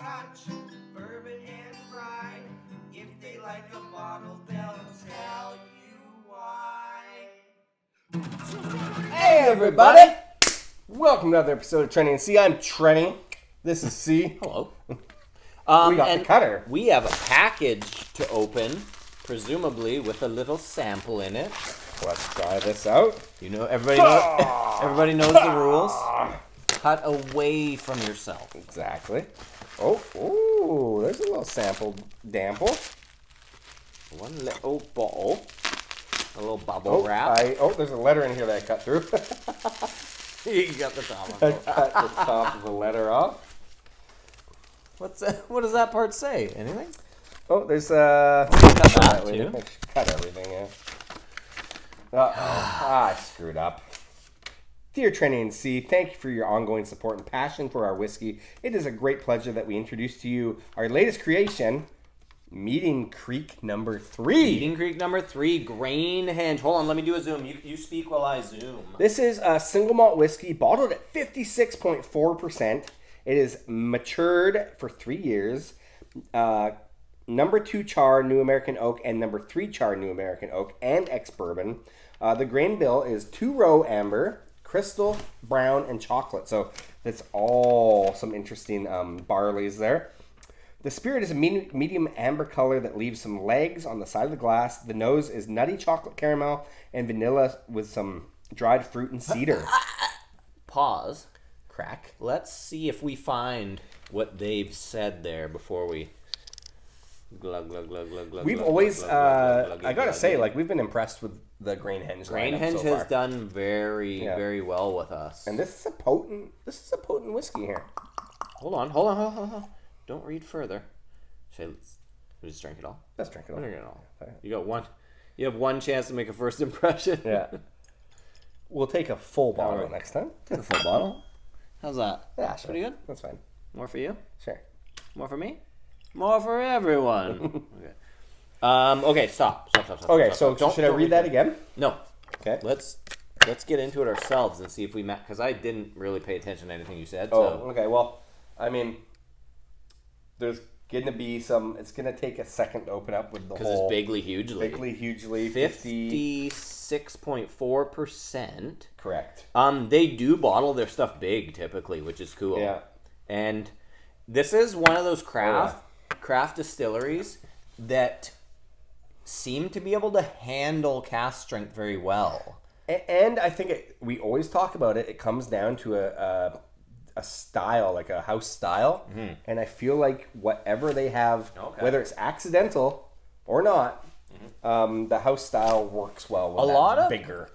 Scotch, bourbon, and rye. If they like a bottle, they'll tell you why. Hey everybody! Welcome to another episode of Trenny and C. I'm Trenny. This is C. Hello. We got the cutter. We have a package to open, presumably with a little sample in it. Let's try this out. You know, everybody knows the rules. Cut away from yourself. Exactly. Oh, there's a little sample dample. One little bottle. A little bubble wrap. There's a letter in here that I cut through. You got the top of I it. cut the top of the letter off. What does that part say? Anything? Oh, there's Cut that too. Cut everything, yeah. I screwed up. Dear Trenny and C, thank you for your ongoing support and passion for our whiskey. It is a great pleasure that we introduce to you our latest creation, Meeting Creek number 3. Meeting Creek number 3, GrainHenge. Hold on, let me do a zoom. You speak while I zoom. This is a single malt whiskey bottled at 56.4%. It is matured for 3 years. Number 2 char New American Oak and number 3 char New American Oak and ex-bourbon. The grain bill is 2-row amber, crystal, brown, and chocolate. So that's all some interesting barleys there. The spirit is a medium amber color that leaves some legs on the side of the glass. The nose is nutty chocolate caramel and vanilla with some dried fruit and cedar. Pause. Crack. Let's see if we find what they've said there before we... Glug, glug, glug, glug, glug. We've always, I gotta say, like, we've been impressed with the GrainHenge. GrainHenge has done very well with us. And this is a potent whiskey here. Hold on. Don't read further. We just drink it all. Let's drink it all. Drink it all. You have one chance to make a first impression. Yeah. We'll take a full bottle next time. Take a full bottle. How's that? Yeah, sure. Pretty good? That's fine. More for you? Sure. More for me? More for everyone. Okay, stop. Okay, stop. so should I read that again? No. Okay. Let's get into it ourselves and see if we met, because I didn't really pay attention to anything you said. Okay. Well, I mean, there's going to be some... It's going to take a second to open up with the whole... Because it's bigly, hugely. 56.4%. Correct. They do bottle their stuff big, typically, which is cool. Yeah. And this is one of those craft distilleries that seem to be able to handle cask strength very well. And I think we always talk about it. It comes down to a style, like a house style. Mm-hmm. And I feel like whatever they have, whether it's accidental or not, the house style works well with bigger.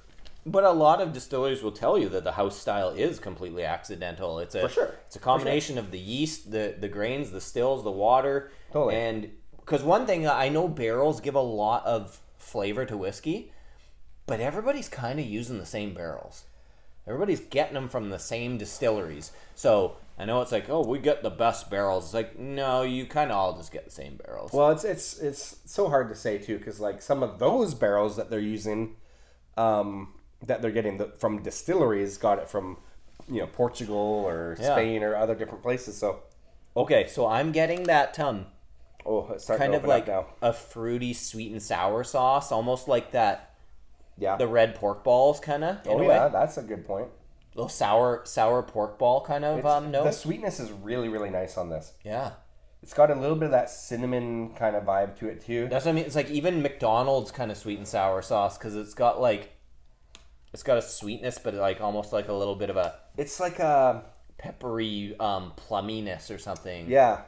But a lot of distilleries will tell you that the house style is completely accidental. It's For sure. It's a combination of the yeast, the grains, the stills, the water. Totally. And because one thing, I know barrels give a lot of flavor to whiskey, but everybody's kind of using the same barrels. Everybody's getting them from the same distilleries. So I know it's like, oh, we get the best barrels. It's like, no, you kind of all just get the same barrels. Well, it's so hard to say too, because like some of those barrels that they're using, that they're getting from distilleries, got it from Portugal or Spain or other different places. So okay, so I'm getting that it's starting kind to of open like up now. a fruity sweet and sour sauce, almost like that. Yeah, the red pork balls kind of. That's a good point. Little sour pork ball kind of note. The sweetness is really, really nice on this. Yeah. It's got a little bit of that cinnamon kind of vibe to it too. That's what I mean. It's like even McDonald's kind of sweet and sour sauce, because it's got a sweetness, but like almost like a little bit of a... It's like a... peppery plumminess or something. Yeah.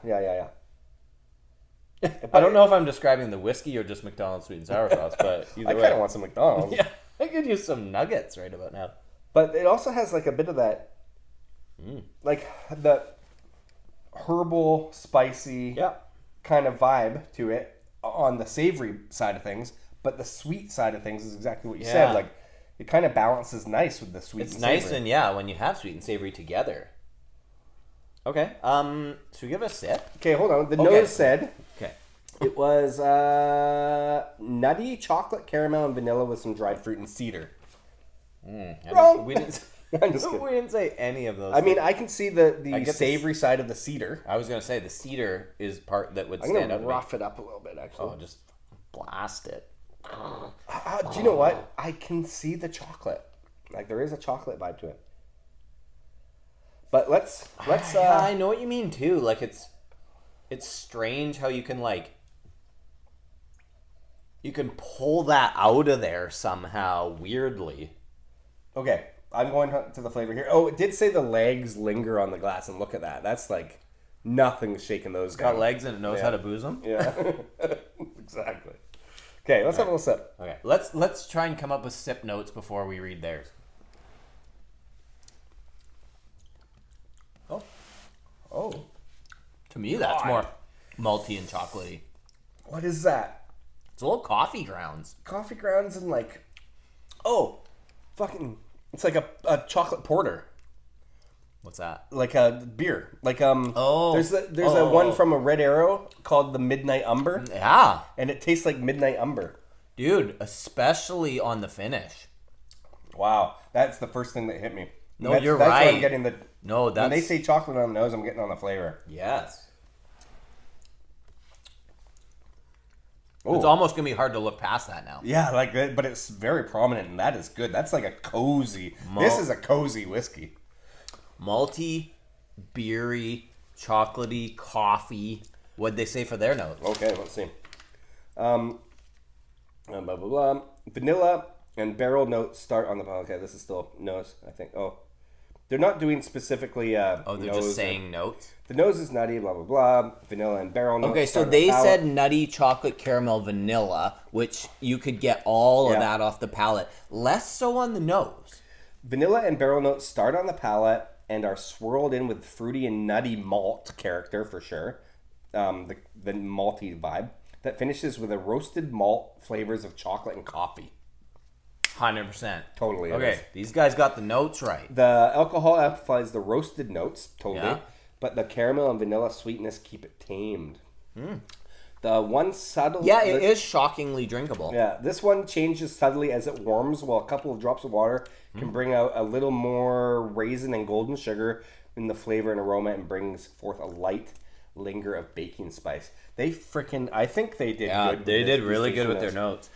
I don't know if I'm describing the whiskey or just McDonald's sweet and sour sauce, but either I kind of want some McDonald's. Yeah, I could use some nuggets right about now. But it also has like a bit of that, like the herbal, spicy kind of vibe to it on the savory side of things. But the sweet side of things is exactly what you said. Like it kind of balances nice with the sweet and savory. It's nice when you have sweet and savory together. Okay, should we give it a sip? Okay, hold on. The nose said... Okay. It was nutty chocolate caramel and vanilla with some dried fruit and cedar. Wrong. We didn't. I'm just kidding. We didn't say any of those. I mean, things. I can see the I get savory side of the cedar. I was gonna say the cedar is part that would I'm stand gonna out. rough it up a little bit, actually. Oh, just blast it. Do you know what? I can see the chocolate. Like there is a chocolate vibe to it. But let's. Yeah, I know what you mean too. Like it's strange how you can pull that out of there somehow weirdly. Okay, I'm going to the flavor here. Oh, it did say the legs linger on the glass, and look at that. That's like nothing's shaking those. Got down. legs and it knows how to booze them. Yeah, exactly. Okay, let's have a little sip. Okay, let's try and come up with sip notes before we read theirs. Oh, To me, that's God. more malty and chocolatey. what is that? It's a little coffee grounds. Coffee grounds and like, fucking. It's like a chocolate porter. What's that? Like a beer, like There's a one from a Red Arrow called the Midnight Umber, Yeah, and it tastes like Midnight Umber. dude, especially on the finish. Wow, that's the first thing that hit me. No, that's, you're that's right. What I'm getting the. No, When that's they say chocolate on the nose, I'm getting on the flavor. yes. Oh. It's almost gonna be hard to look past that now. Yeah, like that, but it's very prominent, and that is good. That's like a cozy. This is a cozy whiskey. Malty, beery, chocolatey, coffee. What'd they say for their notes? Okay, let's see. Blah blah blah. Vanilla and barrel notes start on the. Okay, this is still nose. I think. Oh, they're not doing specifically. They're nose just saying notes. the nose is nutty. Blah blah blah. Vanilla and barrel notes. Okay, so start on the they palate. said nutty chocolate caramel vanilla, which you could get all of that off the palate. Less so on the nose. Vanilla and barrel notes start on the palate and are swirled in with fruity and nutty malt character for sure. The malty vibe that finishes with a roasted malt flavors of chocolate and coffee. 100%. Totally. it Okay, is. these guys got the notes right. The alcohol amplifies the roasted notes, totally. Yeah. But the caramel and vanilla sweetness keep it tamed. The one subtle... Yeah, it is shockingly drinkable. Yeah, this one changes subtly as it warms, while a couple of drops of water can bring out a little more raisin and golden sugar in the flavor and aroma and brings forth a light linger of baking spice. They freaking... I think they did good. They did really good with their their notes.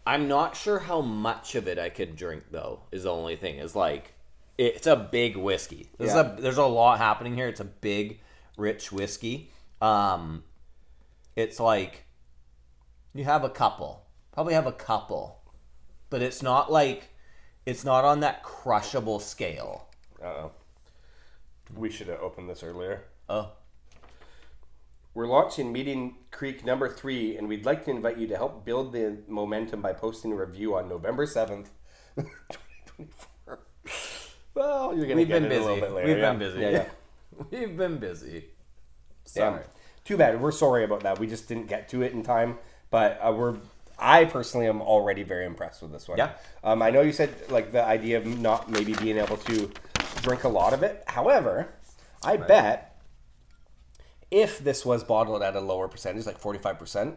I'm not sure how much of it I could drink, though, is the only thing. Is like, it's a big whiskey. There's a lot happening here. It's a big, rich whiskey. It's like, you have a couple. Probably have a couple. But it's not on that crushable scale. Uh-oh. We should have opened this earlier. Oh. We're launching Meeting Creek number 3, and we'd like to invite you to help build the momentum by posting a review on November 7th, 2024. Well, you're going to get it a little bit later. We've been busy. Yeah. We've been busy. Sorry. Sorry. Too bad. We're sorry about that. We just didn't get to it in time, but I personally am already very impressed with this one. Yeah. I know you said like the idea of not maybe being able to drink a lot of it. However, I bet if this was bottled at a lower percentage, like 45%,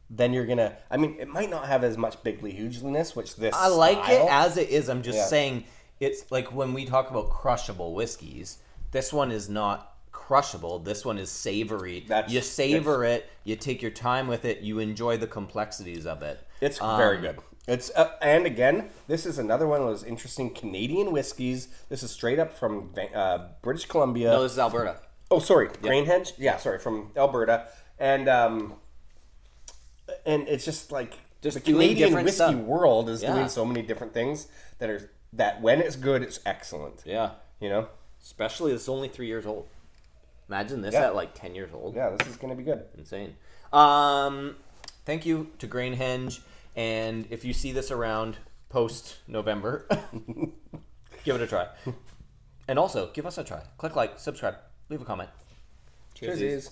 then you're gonna. I mean, it might not have as much bigly hugeliness, which this. I like style, it as it is. I'm just saying it's like when we talk about crushable whiskeys, this one is not crushable. This one is savory. You savor it, you take your time with it, you enjoy the complexities of it. It's very good. It's and again, this is another one of those interesting Canadian whiskeys. This is straight up from British Columbia. No, this is Alberta. Oh, sorry, GrainHenge. Yeah, sorry, from Alberta, and it's just like Just the doing Canadian different whiskey stuff. world is Yeah. doing so many different things that when it's good, it's excellent. Yeah. You know. Especially it's only 3 years old. Imagine this Yeah. at like 10 years old. Yeah, this is gonna be good. Insane. Thank you to GrainHenge. And if you see this around post November, give it a try. And also, give us a try. Click like, subscribe, leave a comment. Cheers.